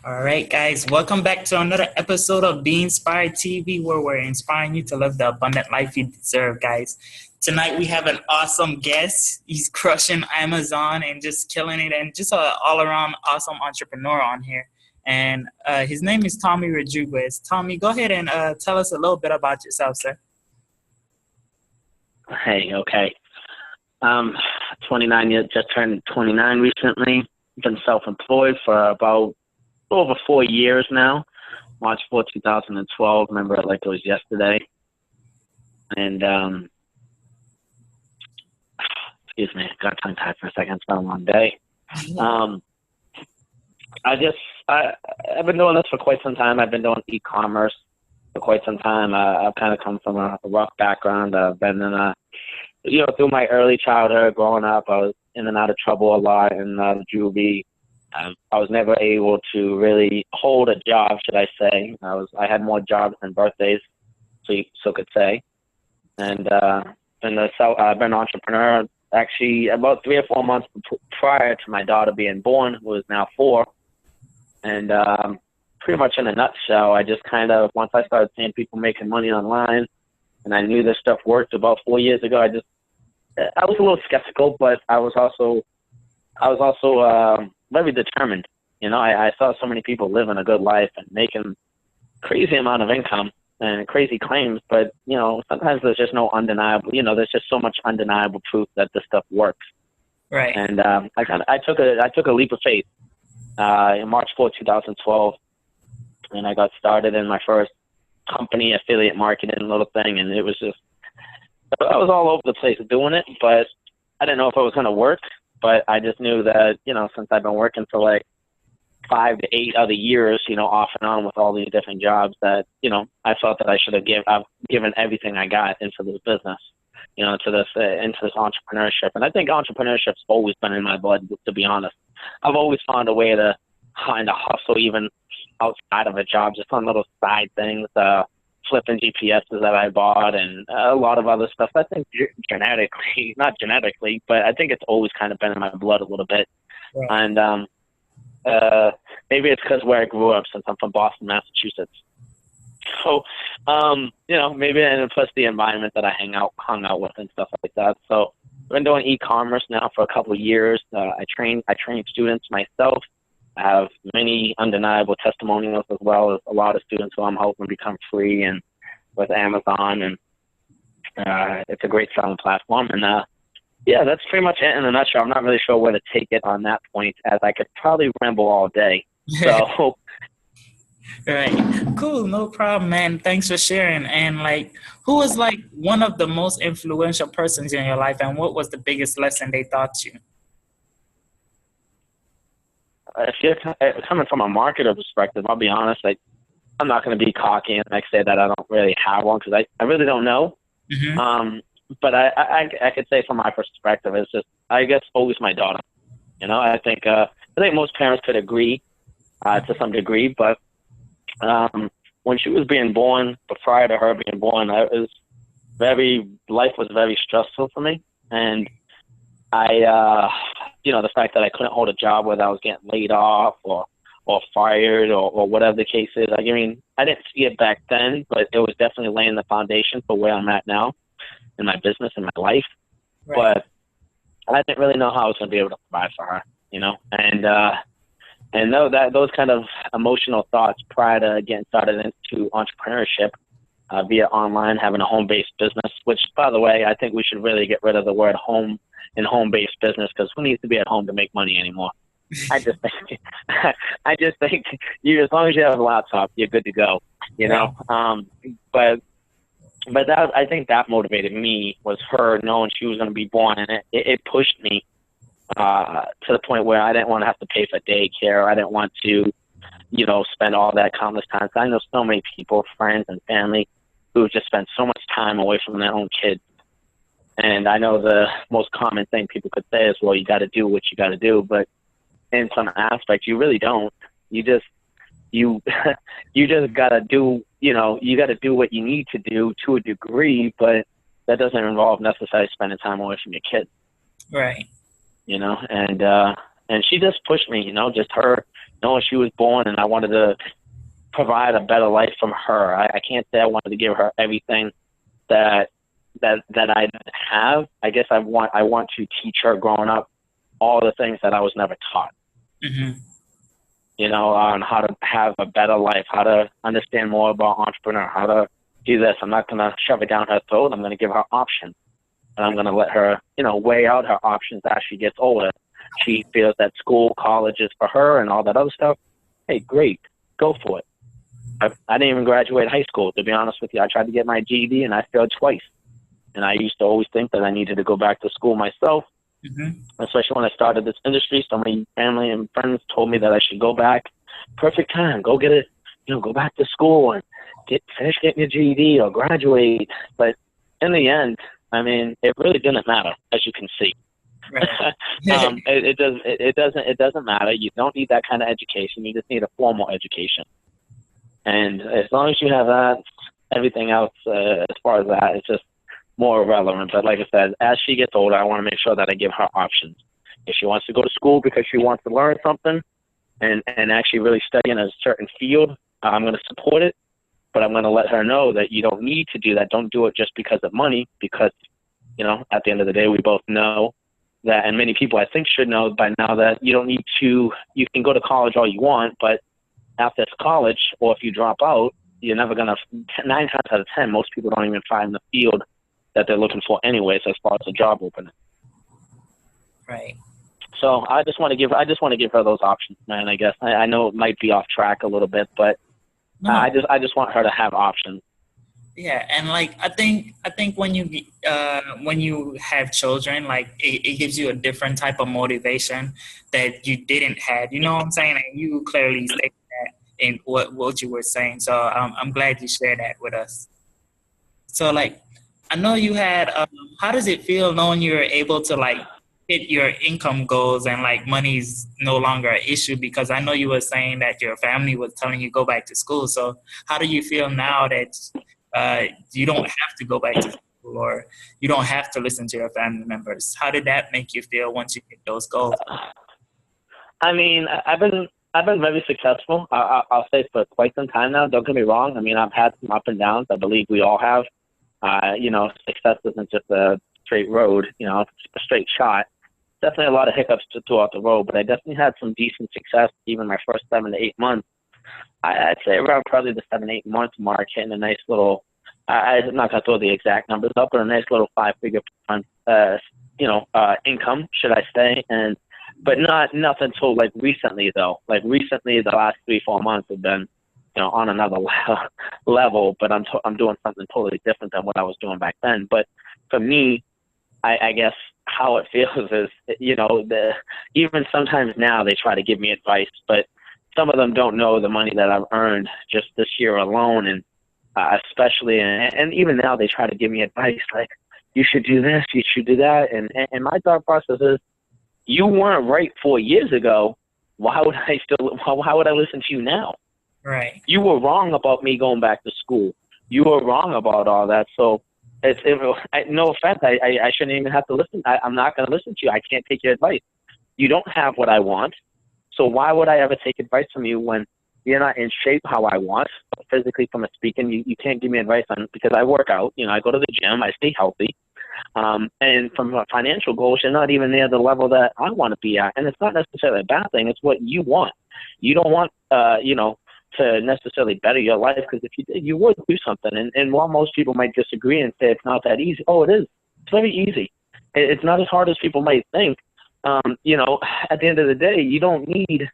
All right, guys, welcome back to another episode of Be Inspired TV, where we're inspiring you to live the abundant life you deserve, guys. Tonight we have an awesome guest. He's crushing Amazon and just killing it, and just an all-around awesome entrepreneur on here. And his name is Tommy Rodriguez. Tommy, go ahead and tell us a little bit about yourself, sir. Hey, okay. Um, 29 years, just turned 29 recently. Been self-employed for about over 4 years now. March 4th, 2012. Remember it like it was yesterday. And, excuse me, got tongue-tied for a second. It's been a long day. Um, I just, I've been doing this for quite some time. I've been doing e-commerce for quite some time. I've kind of come from a rock background. I've been in through my early childhood growing up, I was in and out of trouble a lot in the juvie. I was never able to really hold a job, should I say. I had more jobs than birthdays, so could say. And I've been an entrepreneur actually about 3 or 4 months prior to my daughter being born, who is now 4. And pretty much in a nutshell, I just kind of, once I started seeing people making money online, and I knew this stuff worked about 4 years ago, I was a little skeptical, but I was also very determined. I saw so many people living a good life and making crazy amount of income and crazy claims, but sometimes there's just no undeniable. There's just so much undeniable proof that this stuff works. Right. And I took a leap of faith in March 4th, 2012, and I got started in my first company, affiliate marketing little thing, and it was just. I was all over the place doing it, but I didn't know if it was going to work. But I just knew that, since I've been working for like 5 to 8 other years, off and on with all these different jobs, that, I felt that I should have given everything I got into this business, into this entrepreneurship. And I think entrepreneurship's always been in my blood, to be honest. I've always found a way to kind of hustle even outside of a job, just on little side things, flipping GPSs that I bought and a lot of other stuff. I think genetically, not genetically, but I think it's always kind of been in my blood a little bit. Right. And maybe it's because where I grew up, since I'm from Boston, Massachusetts. So, maybe, and plus the environment that I hung out with and stuff like that. So I've been doing e-commerce now for a couple of years. I train students myself. I have many undeniable testimonials, as well as a lot of students who I'm helping become free and with Amazon, and it's a great selling platform. And that's pretty much it in a nutshell. I'm not really sure where to take it on that point, as I could probably ramble all day. So, Right. Cool. No problem, man. Thanks for sharing. And who was one of the most influential persons in your life, and what was the biggest lesson they taught you? if you're coming from a marketer perspective, I'll be honest, I'm not going to be cocky and say that I don't really have one, because I really don't know. Mm-hmm. But I could say from my perspective, it's just, I guess, always my daughter. I think most parents could agree to some degree, but when she was being born, but prior to her being born, life was very stressful for me. And the fact that I couldn't hold a job, whether I was getting laid off or fired or whatever the case is. I mean, I didn't see it back then, but it was definitely laying the foundation for where I'm at now in my business and my life. Right. But I didn't really know how I was going to be able to provide for her, and those kind of emotional thoughts prior to getting started into entrepreneurship via online, having a home-based business, which, by the way, I think we should really get rid of the word home and home-based business, because who needs to be at home to make money anymore? I just think, as long as you have a laptop, you're good to go, But I think that motivated me, was her knowing she was going to be born, and it pushed me to the point where I didn't want to have to pay for daycare. I didn't want to, spend all that countless time. I know so many people, friends and family, who just spend so much time away from their own kids. And I know the most common thing people could say is, well, you got to do what you got to do. But in some aspects, you really don't. You just got to do, you got to do what you need to do to a degree, but that doesn't involve necessarily spending time away from your kids. Right. And she just pushed me, just her knowing she was born, and I wanted to provide a better life from her. I can't say I wanted to give her everything that I didn't have. I guess I want to teach her growing up all the things that I was never taught. Mm-hmm. You know, on how to have a better life, how to understand more about entrepreneur, how to do this. I'm not going to shove it down her throat. I'm going to give her options. And I'm going to let her, you know, weigh out her options as she gets older. She feels that school, college is for her and all that other stuff. Hey, great. Go for it. I didn't even graduate high school, to be honest with you. I tried to get my GED, and I failed twice. And I used to always think that I needed to go back to school myself, especially when I started this industry. So many family and friends told me that I should go back. Perfect time. Go get it. You know, go back to school and finish getting your GED or graduate. But in the end, I mean, it really didn't matter, as you can see. Right. It doesn't matter. You don't need that kind of education. You just need a formal education. And as long as you have that, everything else, as far as that, it's just more irrelevant. But like I said, as she gets older, I want to make sure that I give her options. If she wants to go to school because she wants to learn something and actually really study in a certain field, I'm going to support it. But I'm going to let her know that you don't need to do that. Don't do it just because of money, because, you know, at the end of the day, we both know that, and many people I think should know by now, that you don't need to, you can go to college all you want, but after college, or if you drop out, you're never going to, 9 times out of 10, most people don't even find the field that they're looking for anyways, as far as a job opening. Right. So I just want to give her those options, man. I guess I know it might be off track a little bit, but no. I just want her to have options. Yeah, and like I think when you have children, like it gives you a different type of motivation that you didn't have. You know what I'm saying? And you clearly stated that in what you were saying. So I'm glad you shared that with us. So like, I know you had. How does it feel knowing you're able to like hit your income goals and like money's no longer an issue? Because I know you were saying that your family was telling you go back to school. So how do you feel now that you don't have to go back to school, or you don't have to listen to your family members? How did that make you feel once you hit those goals? I mean, I've been very successful. I'll say for quite some time now. Don't get me wrong. I mean, I've had some up and downs. I believe we all have. You know, success isn't just a straight road. You know, a straight shot. Definitely a lot of hiccups throughout the road, but I definitely had some decent success. Even my first 7 to 8 months. I'd say around probably the 7-8 month mark, hitting a nice little, I'm not going to throw the exact numbers up, but a nice little 5-figure month, income, should I say. But nothing until like recently though. Like recently, the last 3-4 months have been, you know, on another level, but I'm doing something totally different than what I was doing back then. But for me, I guess how it feels is, you know, even sometimes now they try to give me advice, but some of them don't know the money that I've earned just this year alone, and especially, and even now they try to give me advice like, you should do this, you should do that, and my thought process is, you weren't right 4 years ago. Why would I listen to you now? Right. You were wrong about me going back to school. You were wrong about all that. So no offense, I shouldn't even have to listen. I'm not going to listen to you. I can't take your advice. You don't have what I want. So why would I ever take advice from you when you're not in shape how I want, physically from a speaking? You can't give me advice on, because I work out, you know, I go to the gym, I stay healthy. And from a financial goals, you're not even near the level that I want to be at. And it's not necessarily a bad thing. It's what you want. You don't want, to necessarily better your life, because if you did, you would do something. And while most people might disagree and say it's not that easy, oh, it is. It's very easy. It's not as hard as people might think. You know, at the end of the day, you don't need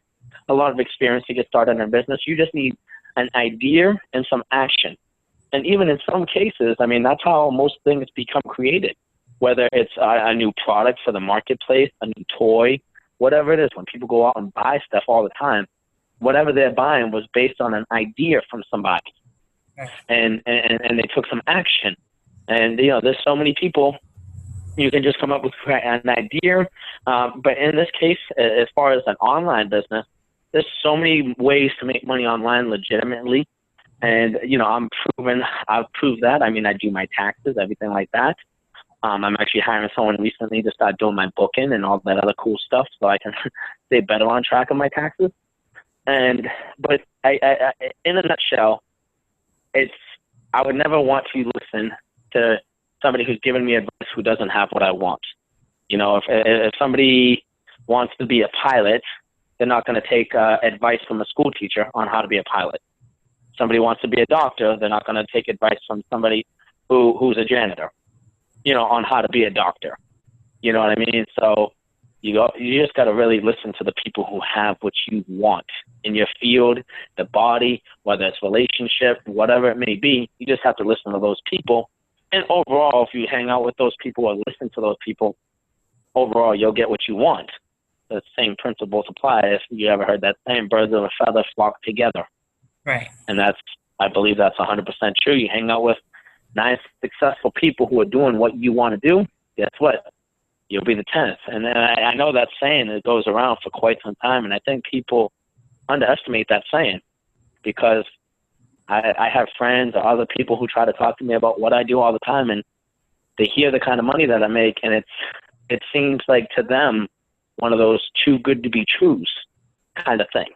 a lot of experience to get started in a business. You just need an idea and some action. And even in some cases, I mean, that's how most things become created, whether it's a new product for the marketplace, a new toy, whatever it is. When people go out and buy stuff all the time, whatever they're buying was based on an idea from somebody. And they took some action. And, you know, there's so many people. You can just come up with an idea. But in this case, as far as an online business, there's so many ways to make money online legitimately. And, you know, I've proved that. I mean, I do my taxes, everything like that. I'm actually hiring someone recently to start doing my booking and all that other cool stuff so I can stay better on track of my taxes. But in a nutshell, I would never want to listen to somebody who's giving me advice who doesn't have what I want. If somebody wants to be a pilot, they're not going to take advice from a school teacher on how to be a pilot. Somebody wants to be a doctor, they're not going to take advice from somebody who's a janitor, on how to be a doctor. You know what I mean? So you just got to really listen to the people who have what you want in your field, the body, whether it's relationship, whatever it may be. You just have to listen to those people. And overall, if you hang out with those people or listen to those people, overall, you'll get what you want. The same principles apply. If you ever heard that saying, birds of a feather flock together. Right. And I believe that's 100% true. You hang out with nice, successful people who are doing what you want to do, guess what? You'll be the 10th. And I know that saying, it goes around for quite some time, and I think people underestimate that saying because I have friends or other people who try to talk to me about what I do all the time, and they hear the kind of money that I make, and it seems like to them one of those too good to be trues kind of thing,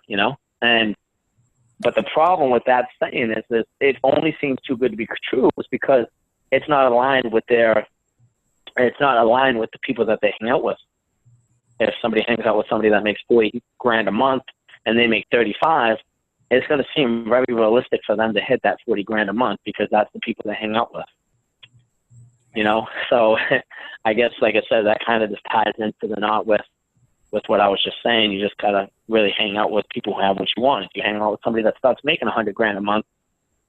But the problem with that saying is that it only seems too good to be true is because it's not aligned with the people that they hang out with. If somebody hangs out with somebody that makes $40,000 a month and they make 35, it's going to seem very realistic for them to hit that $40,000 a month because that's the people they hang out with. So I guess, like I said, that kind of just ties into the knot with what I was just saying. You just gotta really hang out with people who have what you want. If you hang out with somebody that starts making $100,000 a month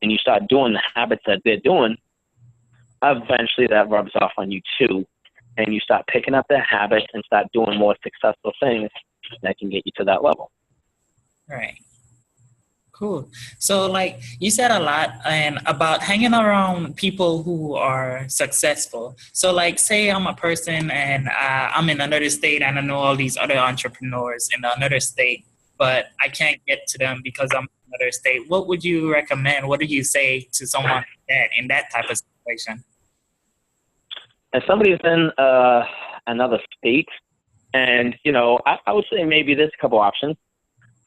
and you start doing the habits that they're doing, eventually that rubs off on you too. And you start picking up their habits and start doing more successful things that can get you to that level. Right. Cool. So like you said a lot and about hanging around people who are successful. So like say I'm a person and I'm in another state and I know all these other entrepreneurs in another state, but I can't get to them because I'm in another state. What would you recommend? What do you say to someone like that in that type of situation? If somebody's in another state and, I would say maybe there's a couple options.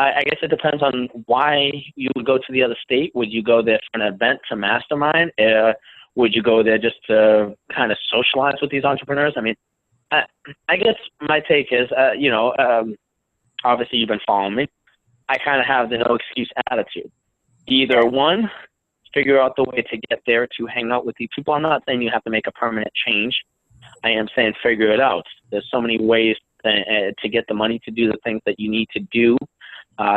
I guess it depends on why you would go to the other state. Would you go there for an event to mastermind? Would you go there just to kind of socialize with these entrepreneurs? I mean, I guess my take is, obviously you've been following me. I kind of have the no excuse attitude. Either one, figure out the way to get there to hang out with these people. I'm not saying you have to make a permanent change. I am saying figure it out. There's so many ways to get the money to do the things that you need to do.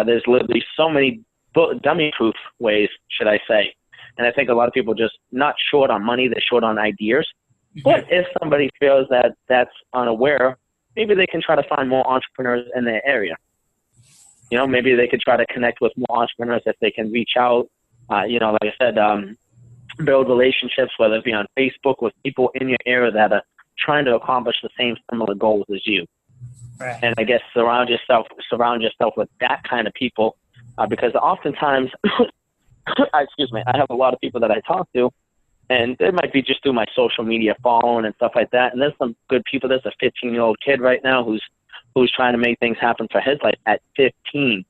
There's literally so many dummy-proof ways, should I say. And I think a lot of people just not short on money, they're short on ideas. But if somebody feels that that's unaware, maybe they can try to find more entrepreneurs in their area. Maybe they could try to connect with more entrepreneurs if they can reach out. Like I said, build relationships, whether it be on Facebook with people in your area that are trying to accomplish the same similar goals as you. Right. And I guess surround yourself with that kind of people, because oftentimes, excuse me, I have a lot of people that I talk to, and it might be just through my social media following and stuff like that. And there's some good people. There's a 15-year-old kid right now who's trying to make things happen for his life at 15.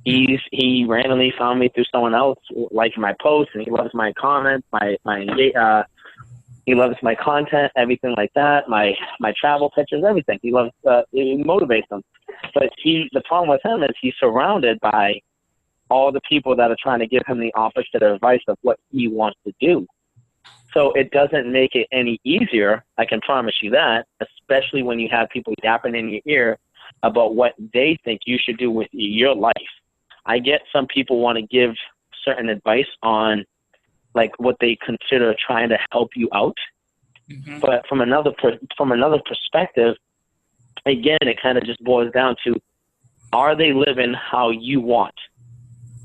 He randomly found me through someone else liking my posts, and he loves my comments, he loves my content, everything like that, my travel pictures, everything. He loves, it motivates him. But the problem with him is he's surrounded by all the people that are trying to give him the opposite advice of what he wants to do. So it doesn't make it any easier, I can promise you that, especially when you have people yapping in your ear about what they think you should do with your life. I get some people want to give certain advice on like what they consider trying to help you out. Mm-hmm. But from another perspective, again, it kind of just boils down to, are they living how you want?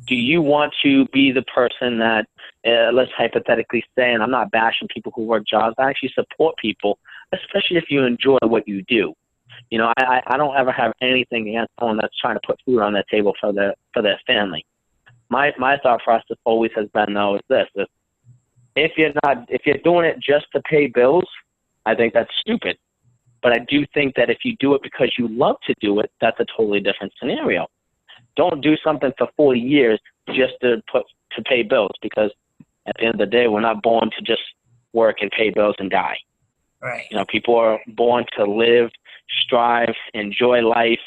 Do you want to be the person that, let's hypothetically say, and I'm not bashing people who work jobs, I actually support people, especially if you enjoy what you do. I don't ever have anything against someone that's trying to put food on their table for their family. My thought process always has been, though, is this: if you're doing it just to pay bills, I think that's stupid. But I do think that if you do it because you love to do it, that's a totally different scenario. don't do something for 40 years just to pay bills, because at the end of the day, we're not born to just work and pay bills and die. Right. You know, people are born to live, strive, enjoy life,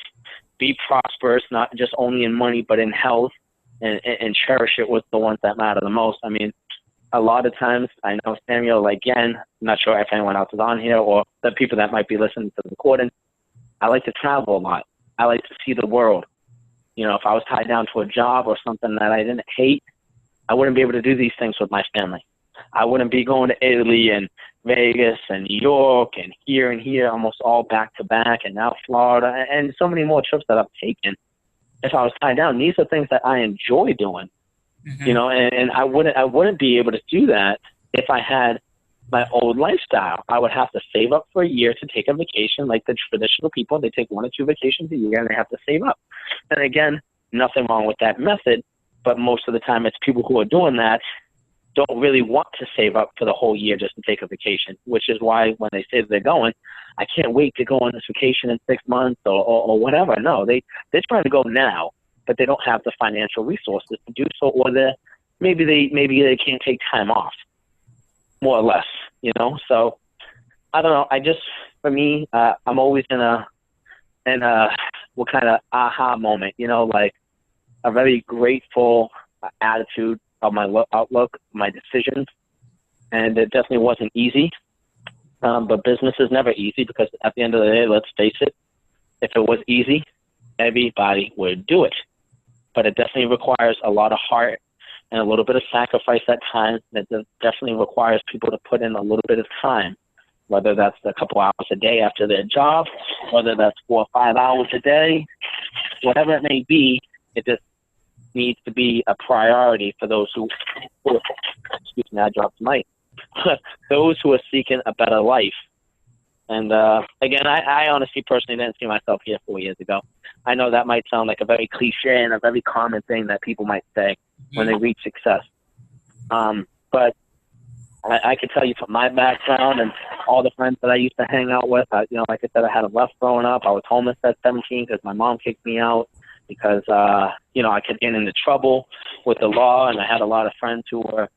be prosperous, not just only in money, but in health, and cherish it with the ones that matter the most. I mean, a lot of times, I know Samuel, again, I'm not sure if anyone else is on here or the people that might be listening to the recording, I like to travel a lot. I like to see the world. You know, if I was tied down to a job or something that I didn't hate, I wouldn't be able to do these things with my family. I wouldn't be going to Italy and Vegas and New York and here, almost all back to back, and now Florida, and so many more trips that I've taken if I was tied down. These are things that I enjoy doing, you know, and I wouldn't be able to do that if I had my old lifestyle. I would have to save up for a year to take a vacation, like the traditional people. They take 1 or 2 vacations a year, and they have to save up. And again, nothing wrong with that method, but most of the time it's people who are doing that don't really want to save up for the whole year just to take a vacation, which is why when they say they're going, I can't wait to go on this vacation in 6 months or whatever. No, they're trying to go now, but they don't have the financial resources to do so, or maybe they can't take time off, more or less, you know. So I don't know. For me, I'm always in a what kind of aha moment, you know, like a very grateful attitude of my outlook, my decisions, and it definitely wasn't easy. But business is never easy, because at the end of the day, let's face it, if it was easy, everybody would do it. But it definitely requires a lot of heart and a little bit of sacrifice at times. It definitely requires people to put in a little bit of time, whether that's a couple hours a day after their job, whether that's 4 or 5 hours a day, whatever it may be. It just needs to be a priority for those who excuse me, I dropped the mic. Those who are seeking a better life. And again, I honestly, personally didn't see myself here 4 years ago. I know that might sound like a very cliche and a very common thing that people might say when they reach success. But I could tell you from my background and all the friends that I used to hang out with, you know, like I said, I had a rough growing up. I was homeless at 17 because my mom kicked me out because, you know, I kept getting into trouble with the law, and I had a lot of friends who were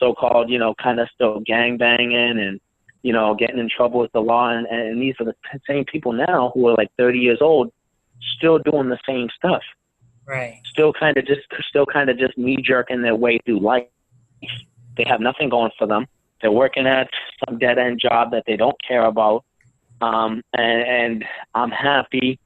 so-called, you know, kind of still gang-banging and, you know, getting in trouble with the law. And these are the same people now who are like 30 years old, still doing the same stuff. Right. Still kind of just knee-jerking their way through life. They have nothing going for them. They're working at some dead-end job that they don't care about. And I'm happy.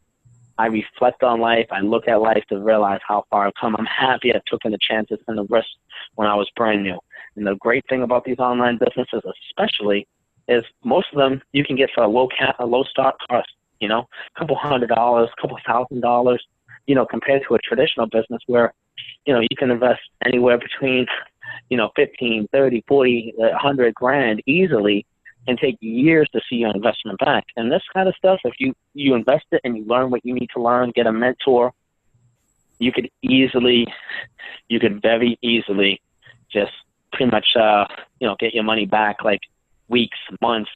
I reflect on life. I look at life to realize how far I've come. I'm happy I took the chances and the risks when I was brand new. And the great thing about these online businesses especially is most of them you can get for a low start cost, you know, a couple $100, a couple $1,000, you know, compared to a traditional business where, you know, you can invest anywhere between, you know, 15, 30, 40, 100 grand easily and take years to see your investment back. And this kind of stuff, if you invest it and you learn what you need to learn, get a mentor, you could very easily just pretty much, you know, get your money back like weeks, months,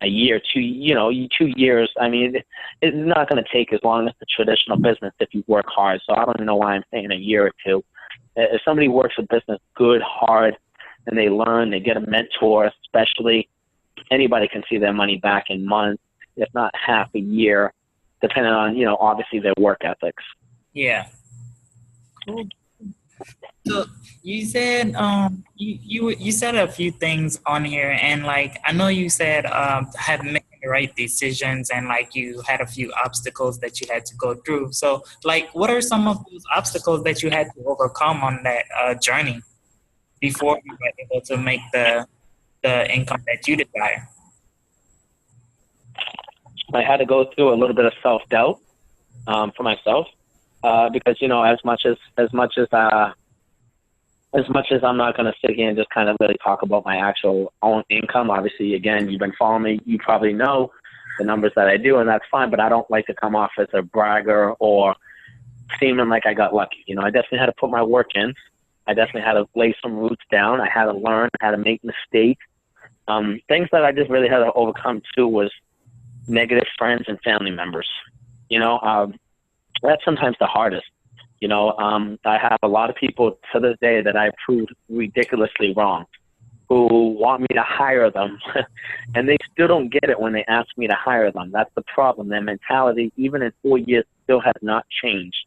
a year, 2 years. I mean, it's not going to take as long as the traditional business if you work hard. So I don't know why I'm saying a year or two. If somebody works a business good, hard, and they learn, they get a mentor, especially, anybody can see their money back in months, if not half a year, depending on, you know, obviously their work ethics. Yeah. Cool. So you said you said a few things on here, and like I know you said had making the right decisions, and like you had a few obstacles that you had to go through. So like, what are some of those obstacles that you had to overcome on that journey before you were able to make the income that you desire? I had to go through a little bit of self-doubt for myself because, you know, as much as I'm not going to sit here and just kind of really talk about my actual own income. Obviously, again, you've been following me. You probably know the numbers that I do, and that's fine. But I don't like to come off as a bragger or seeming like I got lucky. You know, I definitely had to put my work in. I definitely had to lay some roots down. I had to learn. I had to make mistakes. Things that I just really had to overcome too was negative friends and family members. You know, that's sometimes the hardest. I have a lot of people to this day that I proved ridiculously wrong, who want me to hire them, and they still don't get it when they ask me to hire them. That's the problem. Their mentality, even in 4 years, still has not changed.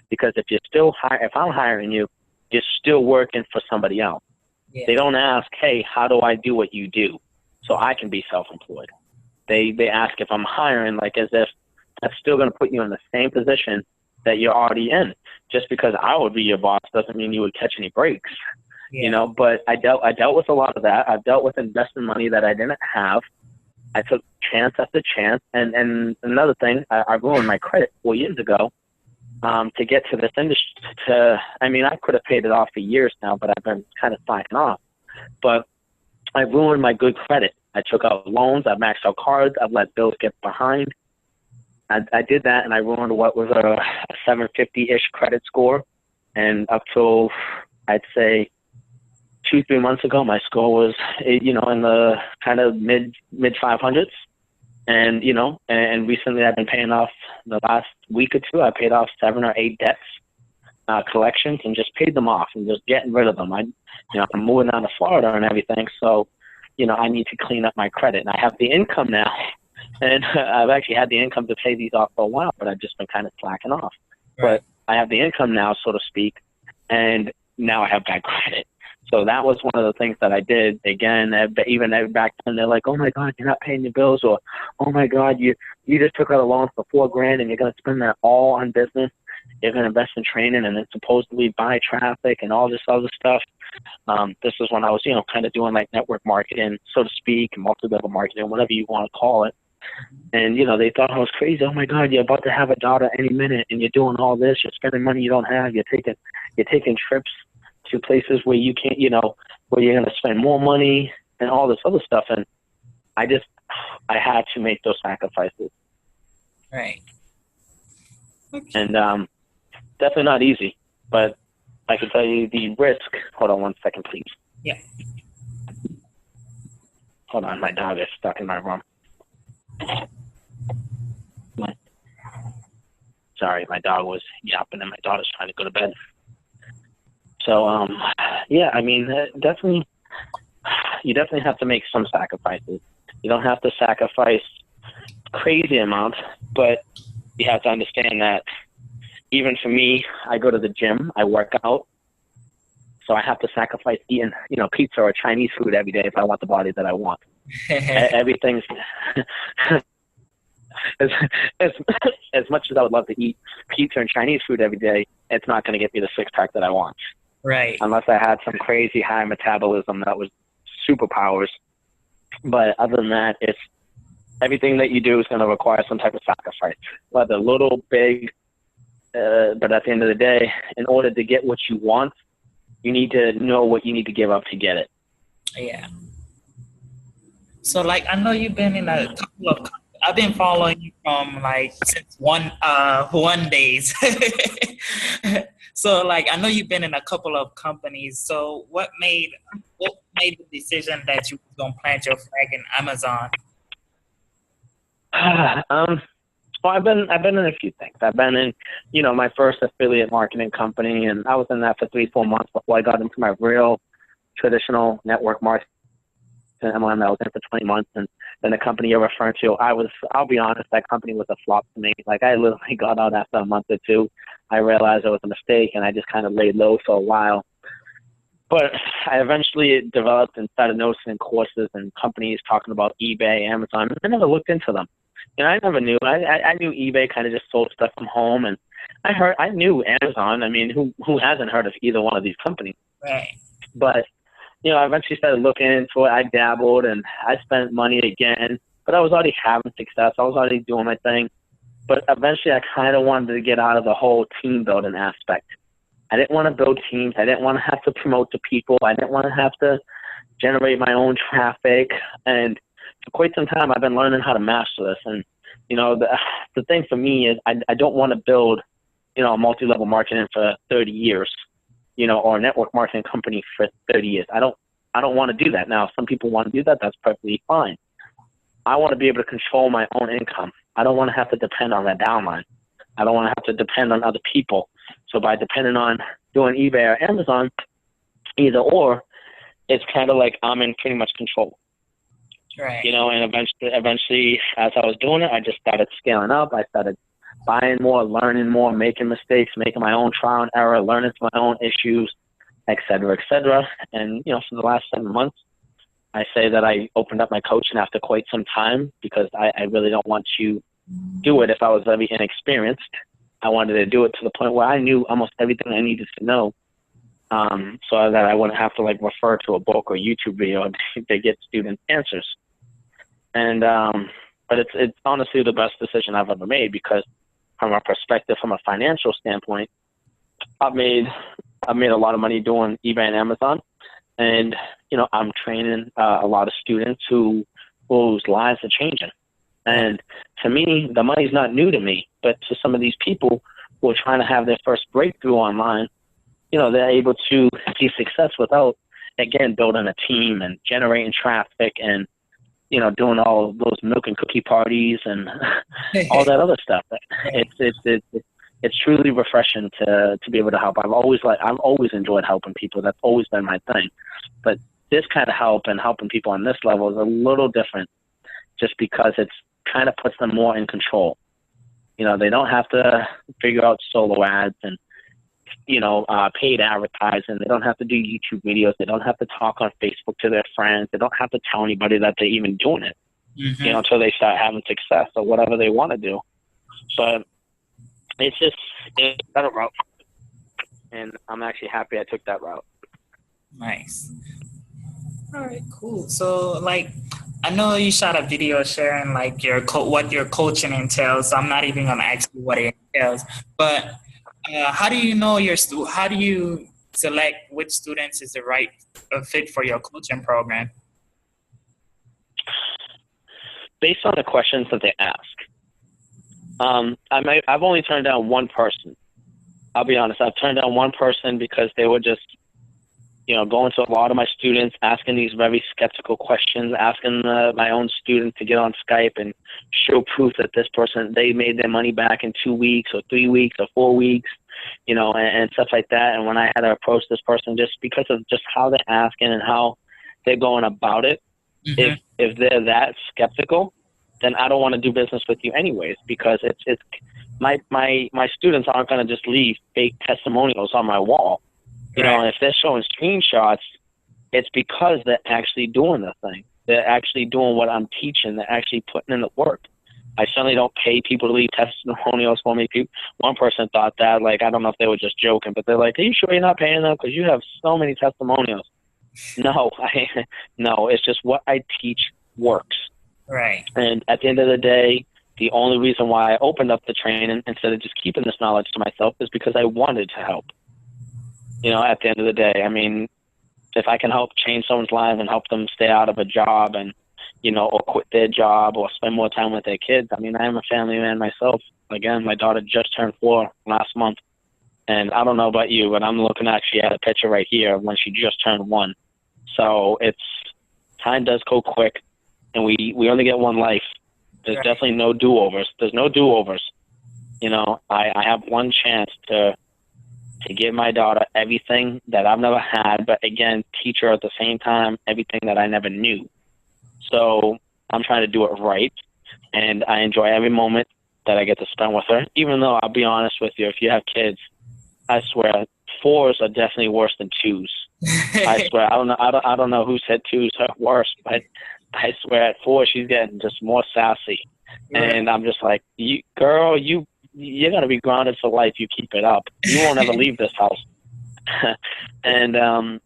Because if I'm hiring you, you're still working for somebody else. Yeah. They don't ask, hey, how do I do what you do so I can be self-employed? They ask if I'm hiring, like as if that's still going to put you in the same position that you're already in. Just because I would be your boss doesn't mean you would catch any breaks. Yeah. But I dealt with a lot of that. I've dealt with investment money that I didn't have. I took chance after chance. And another thing, I ruined my credit 4 years ago to get to this industry. I could have paid it off for years now, but I've been kind of slacking off. But I ruined my good credit. I took out loans. I maxed out cards. I've let bills get behind. I did that, and I ruined what was a 750-ish credit score. And up till, I'd say, 2-3 months ago, my score was, in the kind of mid 500s. And, and recently I've been paying off the last week or two. I paid off 7 or 8 debts, collections, and just paid them off and just getting rid of them. I'm moving down to Florida and everything. So, I need to clean up my credit. And I have the income now. And I've actually had the income to pay these off for a while, but I've just been kind of slacking off. Right. But I have the income now, so to speak, and now I have bad credit. So that was one of the things that I did. Again, even back then, they're like, "Oh my God, you're not paying your bills," or "Oh my God, you just took out a loan for $4,000 and you're going to spend that all on business. You're going to invest in training and then supposedly buy traffic and all this other stuff." This is when I was, kind of doing like network marketing, so to speak, multi-level marketing, whatever you want to call it. And, they thought I was crazy. "Oh my God, you're about to have a daughter any minute and you're doing all this. You're spending money you don't have. You're taking trips to places where you can't, where you're going to spend more money and all this other stuff." And I had to make those sacrifices. Right. Okay. And definitely not easy, but I can tell you the risk. Hold on 1 second, please. Yeah. Hold on, my dog is stuck in my room. Sorry, my dog was yapping and my daughter's trying to go to bed. So, definitely, you definitely have to make some sacrifices. You don't have to sacrifice crazy amounts, but you have to understand that even for me, I go to the gym, I work out, so I have to sacrifice eating, pizza or Chinese food every day if I want the body that I want. Everything's as much as I would love to eat pizza and Chinese food every day, it's not going to get me the six-pack that I want. Right. Unless I had some crazy high metabolism that was superpowers. But other than that, it's everything that you do is going to require some type of sacrifice, whether little, big. But at the end of the day, in order to get what you want, you need to know what you need to give up to get it. Yeah. So, I know you've been in a couple of. I've been following you from since one days. So, I know you've been in a couple of companies. So, what made the decision that you were gonna plant your flag in Amazon? Well, I've been in a few things. I've been in, my first affiliate marketing company, and I was in that for 3-4 months before I got into my real traditional network marketing MLM. I was in for 20 months, and then the company you're referring to, I'll be honest, that company was a flop to me. I literally got out after a month or two. I realized it was a mistake, and I just kind of laid low for a while. But I eventually developed and started noticing courses and companies talking about eBay, Amazon. I never looked into them. I never knew. I knew eBay kind of just sold stuff from home, and I knew Amazon. I mean, who hasn't heard of either one of these companies? Right. But I eventually started looking into it. I dabbled and I spent money again, but I was already having success. I was already doing my thing. But eventually I kind of wanted to get out of the whole team building aspect. I didn't want to build teams. I didn't want to have to promote to people. I didn't want to have to generate my own traffic. And for quite some time, I've been learning how to master this. And, the thing for me is I don't want to build, a multi-level marketing for 30 years. Or a network marketing company for 30 years. I don't want to do that. Now, if some people want to do that, that's perfectly fine. I want to be able to control my own income. I don't want to have to depend on that downline. I don't want to have to depend on other people. So by depending on doing eBay or Amazon, either or, it's kind of like I'm in pretty much control. Right. And eventually, as I was doing it, I just started scaling up. I started buying more, learning more, making mistakes, making my own trial and error, learning from my own issues, et cetera, et cetera. And, for the last 7 months, I say that I opened up my coaching after quite some time because I really don't want to do it if I was very inexperienced. I wanted to do it to the point where I knew almost everything I needed to know, so that I wouldn't have to refer to a book or YouTube video to get student answers. And but it's honestly the best decision I've ever made, because from a perspective, from a financial standpoint, I've made a lot of money doing eBay and Amazon, and I'm training a lot of students whose lives are changing. And to me, the money's not new to me, but to some of these people who are trying to have their first breakthrough online, they're able to see success without, again, building a team and generating traffic and, doing all those milk and cookie parties and all that other stuff. It's truly refreshing to be able to help. I've always enjoyed helping people. That's always been my thing. But this kind of help and helping people on this level is a little different, just because it's kind of puts them more in control. They don't have to figure out solo ads and, paid advertising. They don't have to do YouTube videos. They don't have to talk on Facebook to their friends. They don't have to tell anybody that they're even doing it, until they start having success or whatever they want to do. But it's a better route. And I'm actually happy I took that route. Nice. All right, cool. So, I know you shot a video sharing what your coaching entails. So I'm not even gonna ask you what it entails. But how do you know how do you select which students is the right fit for your coaching program? Based on the questions that they ask. I've only turned down one person. I'll be honest. I've turned down one person because they were just, going to a lot of my students, asking these very skeptical questions, asking my own student to get on Skype and show proof that this person, they made their money back in 2 weeks or 3 weeks or 4 weeks, and stuff like that. And when I had to approach this person, just because of just how they're asking and how they're going about it, if they're that skeptical, then I don't want to do business with you anyways, because it's my students aren't going to just leave fake testimonials on my wall. And if they're showing screenshots, it's because they're actually doing the thing. They're actually doing what I'm teaching. They're actually putting in the work. I certainly don't pay people to leave testimonials for me. One person thought that, I don't know if they were just joking, but they're like, "Are you sure you're not paying them? Because you have so many testimonials." No, no, it's just what I teach works. Right. And at the end of the day, the only reason why I opened up the training instead of just keeping this knowledge to myself is because I wanted to help. At the end of the day, I mean, if I can help change someone's life and help them stay out of a job and, or quit their job or spend more time with their kids. I mean, I am a family man myself. Again, my daughter just turned 4 last month. And I don't know about you, but I'm looking actually at a picture right here when she just turned 1. So time does go quick, and we only get one life. There's definitely no do-overs. There's no do-overs. I have one chance to give my daughter everything that I've never had, but again, teach her at the same time everything that I never knew. So I'm trying to do it right, and I enjoy every moment that I get to spend with her, even though I'll be honest with you, if you have kids, I swear 4s are definitely worse than 2s. I swear, I don't know who said 2s are worse, but I swear at 4 she's getting just more sassy. And I'm just like, you're going to be grounded for life. You keep it up. You won't ever leave this house. And,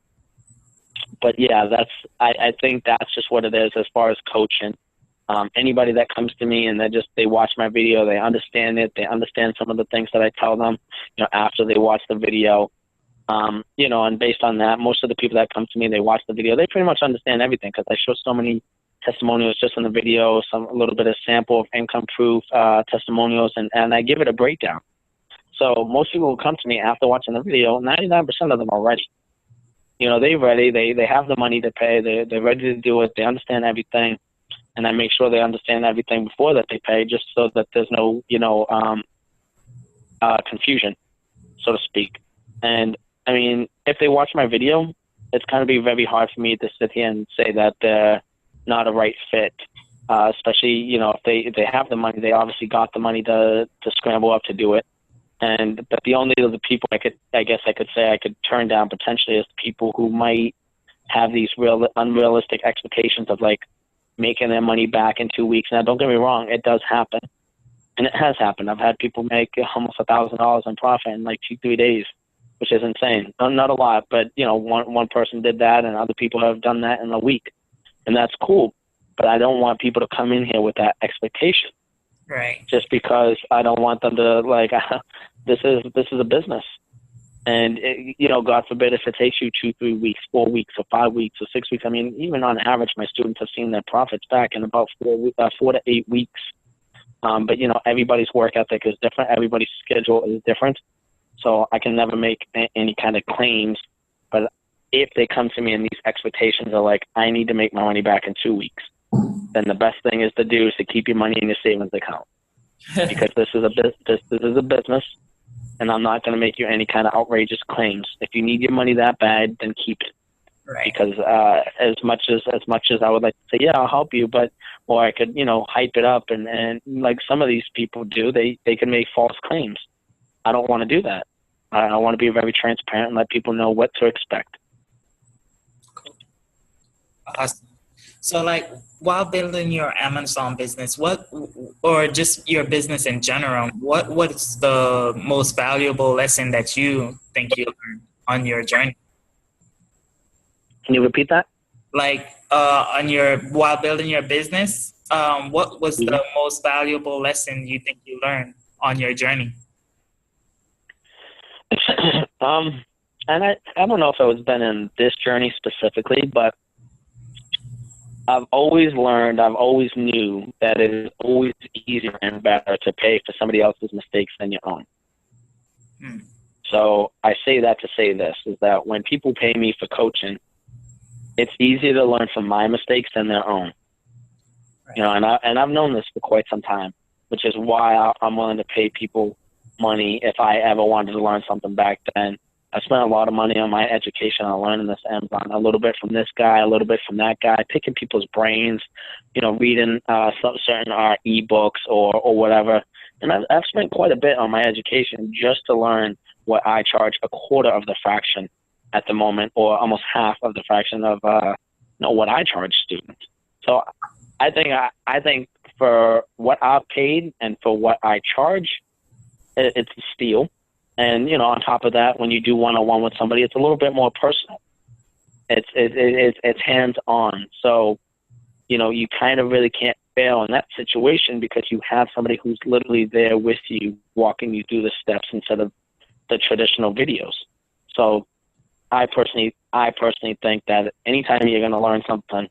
but yeah, I think that's just what it is as far as coaching. Anybody that comes to me and they watch my video, they understand it. They understand some of the things that I tell them, after they watch the video, and based on that, most of the people that come to me, they watch the video, they pretty much understand everything because I show so many testimonials just in the video, a little bit of sample of income proof testimonials, and I give it a breakdown. So most people who come to me after watching the video, 99% of them are ready. They're ready. They have the money to pay. They're ready to do it. They understand everything, and I make sure they understand everything before that they pay, just so that there's no confusion, so to speak. And I mean, if they watch my video, it's going to be very hard for me to sit here and say that they're not a right fit. Especially, you know, if they have the money, they obviously got the money to scramble up to do it. But the only other people I guess I could say I could turn down potentially is people who might have these unrealistic expectations of like making their money back in 2 weeks. Now, don't get me wrong, it does happen, and it has happened. I've had people make almost $1,000 in profit in like 2-3 days, which is insane. Not a lot, but you know, one person did that, and other people have done that in a week, and that's cool. But I don't want people to come in here with that expectation. Right. Just because I don't want them to like, this is a business, and you know, God forbid if it takes you 2-3 weeks, 4 weeks, or 5 weeks, or 6 weeks. I mean, even on average, my students have seen their profits back in about 4 to 8 weeks. But you know, everybody's work ethic is different. Everybody's schedule is different, so I can never make any kind of claims. But if they come to me and these expectations are like, I need to make my money back in 2 weeks, then the best thing is to do is to keep your money in your savings account, because this is a business, and I'm not going to make you any kind of outrageous claims. If you need your money that bad, then keep it. Right. Because as much as I would like to say, yeah, I'll help you, or I could, you know, hype it up and like some of these people do, they can make false claims. I don't want to do that. I want to be very transparent and let people know what to expect. Cool. Awesome. So, like, while building your Amazon business, or just your business in general, what's the most valuable lesson that you think you learned on your journey? Can you repeat that? Like, while building your business, what was the most valuable lesson you think you learned on your journey? And I don't know if it was been in this journey specifically, but I've always knew that it is always easier and better to pay for somebody else's mistakes than your own. So I say that to say this, is that when people pay me for coaching, it's easier to learn from my mistakes than their own. Right. You know, and I've known this for quite some time, which is why I'm willing to pay people money if I ever wanted to learn something back then. I spent a lot of money on my education on learning this Amazon, a little bit from this guy, a little bit from that guy, picking people's brains, you know, reading some certain ebooks or whatever. And I've spent quite a bit on my education just to learn what I charge a quarter of the fraction at the moment, or almost half of the fraction of what I charge students. So I think for what I've paid and for what I charge, it's a steal. And, you know, on top of that, when you do one-on-one with somebody, it's a little bit more personal. It's hands-on. So, you know, you kind of really can't fail in that situation because you have somebody who's literally there with you, walking you through the steps instead of the traditional videos. So I personally think that anytime you're going to learn something,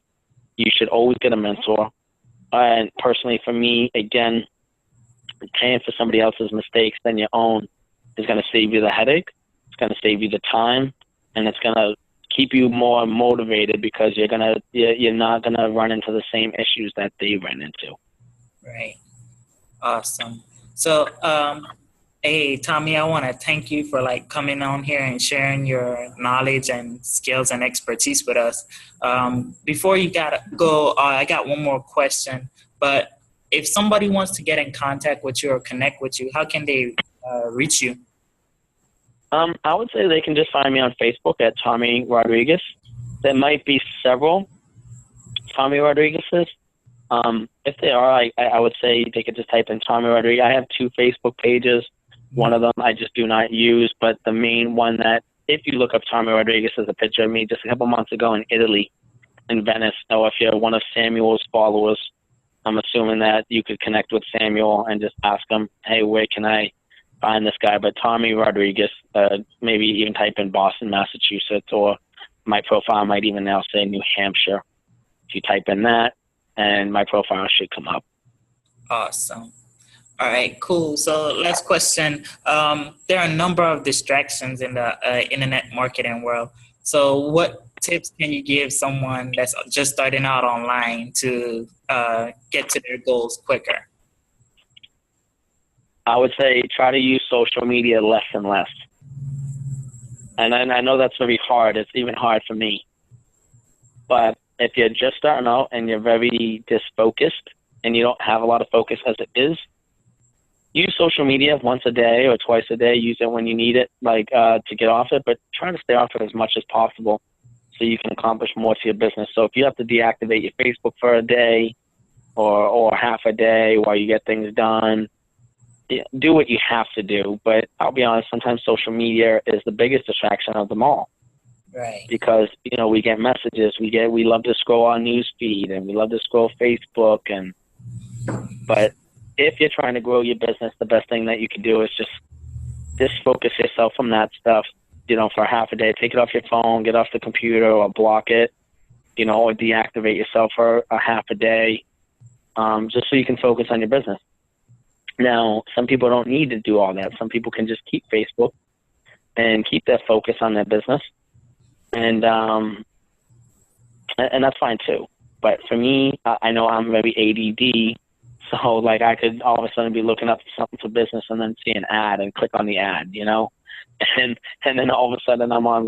you should always get a mentor. And personally, for me, again, paying for somebody else's mistakes than your own is going to save you the headache, it's going to save you the time, and it's going to keep you more motivated because you're not going to run into the same issues that they ran into. Right. Awesome. So, hey, Tommy, I want to thank you for like coming on here and sharing your knowledge and skills and expertise with us. Before you go, I got one more question, but if somebody wants to get in contact with you or connect with you, how can they reach you? I would say they can just find me on Facebook at Tommy Rodriguez. There might be several Tommy Rodriguez's. If they are, I would say they could just type in Tommy Rodriguez. I have 2 Facebook pages. One of them I just do not use, but the main one that, if you look up Tommy Rodriguez, is a picture of me just a couple months ago in Italy, in Venice. So if you're one of Samuel's followers, I'm assuming that you could connect with Samuel and just ask him, hey, where can I find this guy? But Tommy Rodriguez, maybe even type in Boston, Massachusetts, or my profile might even now say New Hampshire. If you type in that, and my profile should come up. Awesome. All right, cool. So last question. There are a number of distractions in the internet marketing world. So what tips can you give someone that's just starting out online to get to their goals quicker? I would say try to use social media less and less. And I know that's very hard. It's even hard for me. But if you're just starting out and you're very disfocused and you don't have a lot of focus as it is, use social media once a day or twice a day. Use it when you need it, like to get off it, but try to stay off it as much as possible so you can accomplish more to your business. So if you have to deactivate your Facebook for a day or half a day while you get things done, do what you have to do. But I'll be honest, sometimes social media is the biggest distraction of them all. Right. Because, we get messages, we love to scroll our news feed and we love to scroll Facebook but if you're trying to grow your business, the best thing that you can do is just focus yourself from that stuff, for half a day. Take it off your phone, get off the computer or block it, or deactivate yourself for a half a day, just so you can focus on your business. Now, some people don't need to do all that. Some people can just keep Facebook and keep their focus on their business. And that's fine too. But for me, I know I'm very ADD. So like I could all of a sudden be looking up something for business and then see an ad and click on the ad, and then all of a sudden I'm on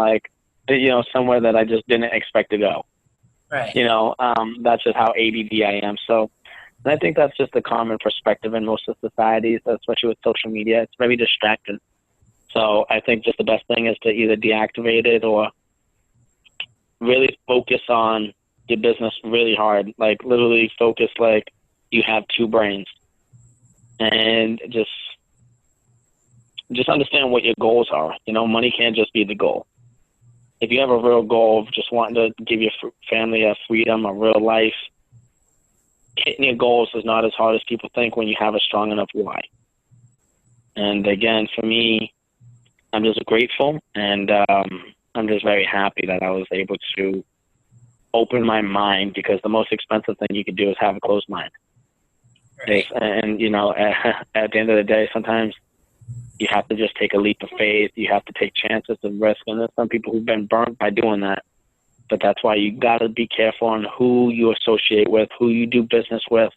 somewhere that I just didn't expect to go. Right. That's just how ADD I am. So, and I think that's just a common perspective in most of societies, especially with social media. It's very distracting. So I think just the best thing is to either deactivate it or really focus on your business really hard. Like literally focus like you have two brains, and just understand what your goals are. Money can't just be the goal. If you have a real goal of just wanting to give your family a freedom, a real life, hitting your goals is not as hard as people think when you have a strong enough why. And again, for me, I'm just grateful, and I'm just very happy that I was able to open my mind, because the most expensive thing you could do is have a closed mind. Right. And at the end of the day, sometimes you have to just take a leap of faith. You have to take chances and risk. And there's some people who've been burnt by doing that. But that's why you got to be careful on who you associate with, who you do business with.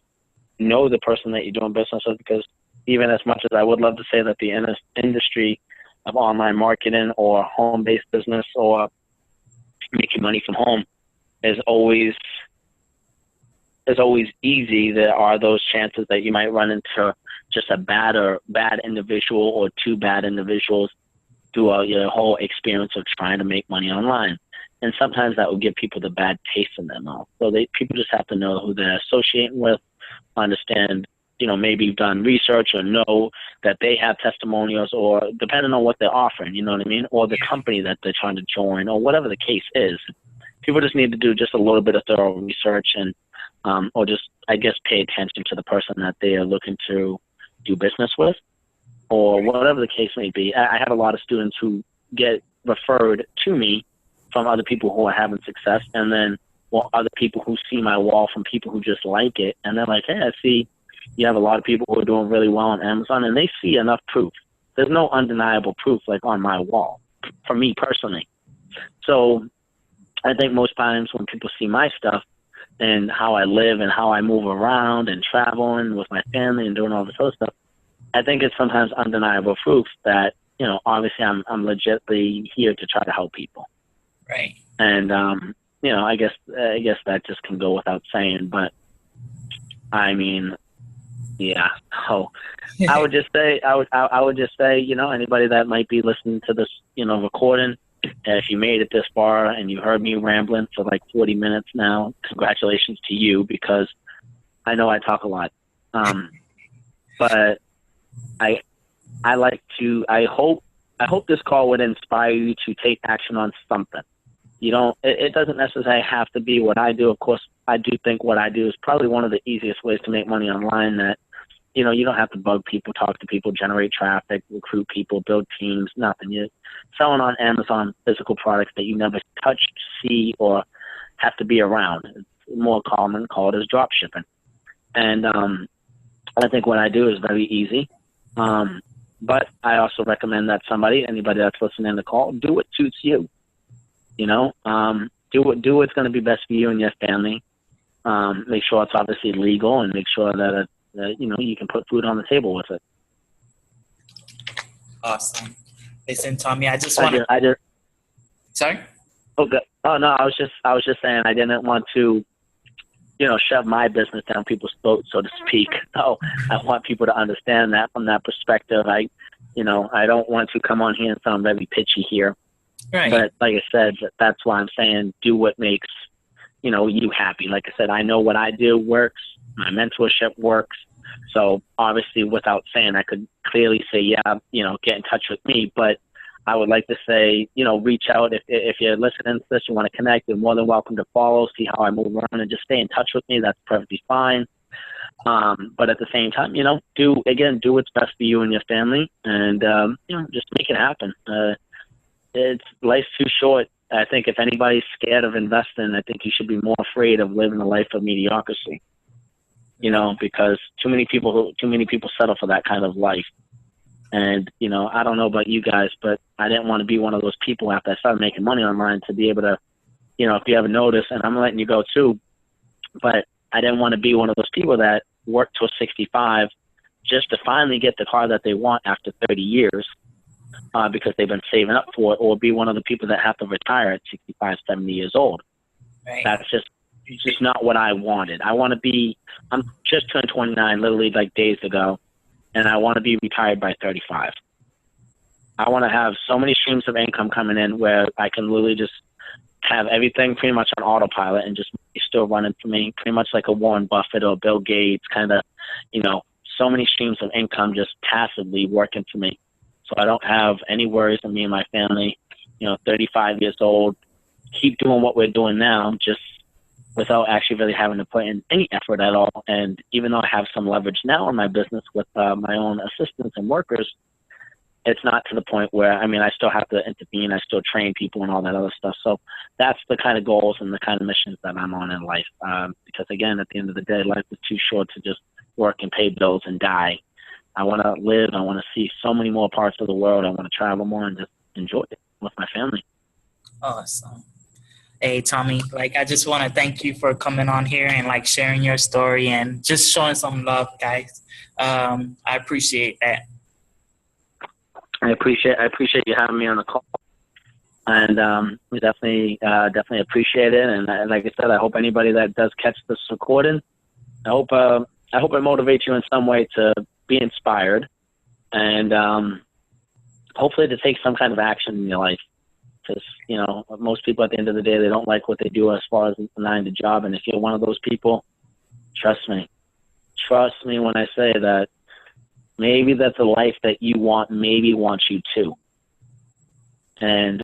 Know the person that you're doing business with, because even as much as I would love to say that the industry of online marketing or home-based business or making money from home is always easy, there are those chances that you might run into just a bad individual or two bad individuals throughout your whole experience of trying to make money online. And sometimes that will give people the bad taste in their mouth. So people just have to know who they're associating with, understand, maybe you've done research or know that they have testimonials, or depending on what they're offering, you know what I mean? Or the company that they're trying to join, or whatever the case is. People just need to do just a little bit of thorough research and, or just, I guess, pay attention to the person that they are looking to do business with, or whatever the case may be. I have a lot of students who get referred to me from other people who are having success, and then other people who see my wall from people who just like it, and they're like, hey, I see you have a lot of people who are doing really well on Amazon, and they see enough proof. There's no undeniable proof like on my wall, for me personally. So I think most times when people see my stuff and how I live and how I move around and traveling with my family and doing all this other stuff, I think it's sometimes undeniable proof that, obviously I'm legitimately here to try to help people. Right. And, I guess that just can go without saying, but I mean, yeah. So I would just say, anybody that might be listening to this, recording, if you made it this far and you heard me rambling for like 40 minutes now, congratulations to you, because I know I talk a lot. But I hope this call would inspire you to take action on something. It doesn't necessarily have to be what I do. Of course, I do think what I do is probably one of the easiest ways to make money online, that, you don't have to bug people, talk to people, generate traffic, recruit people, build teams, nothing. You're selling on Amazon physical products that you never touch, see, or have to be around. It's more common, called as drop shipping. And I think what I do is very easy. But I also recommend that anybody that's listening to the call, do what suits you. Do what's going to be best for you and your family. Make sure it's obviously legal, and make sure that you can put food on the table with it. Awesome. Listen, Tommy, I just I want to. just, I just, Sorry. okay. Oh no, I was just saying I didn't want to, shove my business down people's throats, so to speak. No, I want people to understand that from that perspective. I don't want to come on here and sound very pitchy here, Right. but like I said, that's why I'm saying do what makes, you happy. Like I said, I know what I do works. My mentorship works. So obviously, without saying, I could clearly say, yeah, get in touch with me. But I would like to say, reach out if you're listening to this, you want to connect. You're more than welcome to follow, see how I move around, and just stay in touch with me. That's perfectly fine. But at the same time, do what's best for you and your family, and just make it happen. Life's too short. I think if anybody's scared of investing, I think you should be more afraid of living a life of mediocrity. Because too many people settle for that kind of life. And, I don't know about you guys, but I didn't want to be one of those people after I started making money online to be able to, if you ever notice, and I'm letting you go too, but I didn't want to be one of those people that work till 65 just to finally get the car that they want after 30 years because they've been saving up for it, or be one of the people that have to retire at 65, 70 years old. Right. That's just not what I wanted. I'm just turned 29 literally like days ago, and I want to be retired by 35. I want to have so many streams of income coming in where I can literally just have everything pretty much on autopilot and just still running for me, pretty much like a Warren Buffett or Bill Gates kind of, so many streams of income just passively working for me. So I don't have any worries of me and my family, 35 years old, keep doing what we're doing now, just without actually really having to put in any effort at all. And even though I have some leverage now in my business with my own assistants and workers, it's not to the point where, I still have to intervene. I still train people and all that other stuff. So that's the kind of goals and the kind of missions that I'm on in life. Because again, at the end of the day, life is too short to just work and pay bills and die. I want to live. I want to see so many more parts of the world. I want to travel more and just enjoy it with my family. Awesome. Hey, Tommy, I just want to thank you for coming on here and sharing your story and just showing some love, guys. I appreciate that. I appreciate you having me on the call, and we definitely appreciate it. And like I said, I hope anybody that does catch this recording, I hope it motivates you in some way to be inspired, and hopefully to take some kind of action in your life. Because most people at the end of the day, they don't like what they do as far as the 9 to job. And if you're one of those people, trust me when I say that maybe that's a life that you want, maybe wants you to. And